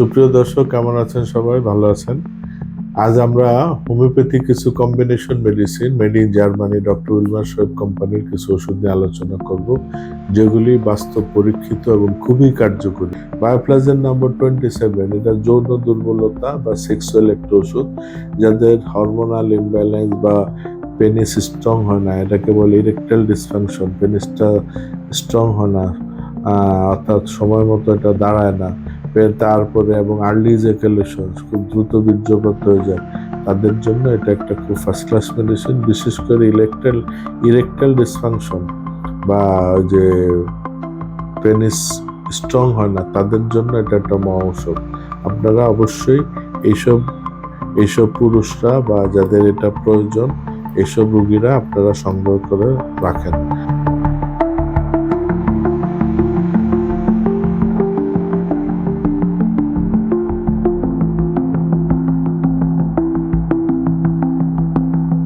সুপ্রিয় দর্শক, কেমন আছেন? সবাই ভালো আছেন? আজ আমরা হোমিওপ্যাথি কিছু combination medicine made in Germany doctor Wilmar Shoaib কোম্পানির কিছু ওষুধ নিয়ে আলোচনা করব, যেগুলি বাস্তব পরীক্ষিত এবং খুবই কার্যকরী। বায়োপ্লাজের নম্বর 27, এটা যৌন দুর্বলতা বা সেক্সুয়াল একটা ওষুধ। যাদের হরমোনাল ইমব্যালেন্স বা পেনিস স্ট্রং হয় না, এটাকে বলে ইরেকটাইল ডিসফাংশন, পেনিসটা স্ট্রং হয় না, অর্থাৎ সময় মতো এটা দাঁড়ায় না, তারপরে এবং আর্লি ইজাকুলেশন, খুব দ্রুত বীর্যপাত হয়ে যায়, তাদের জন্য এটা একটা খুব ফার্স্ট ক্লাস মেডিসিন। বিশেষ করে ইরেকটাইল ডিসফাংশন বা যে পেনিস স্ট্রং হয় না, তাদের জন্য এটা একটা মহা ঔষধ। আপনারা অবশ্যই এইসব এইসব পুরুষরা বা যাদের এটা প্রয়োজন, এইসব রুগীরা আপনারা সংগ্রহ করে রাখেন।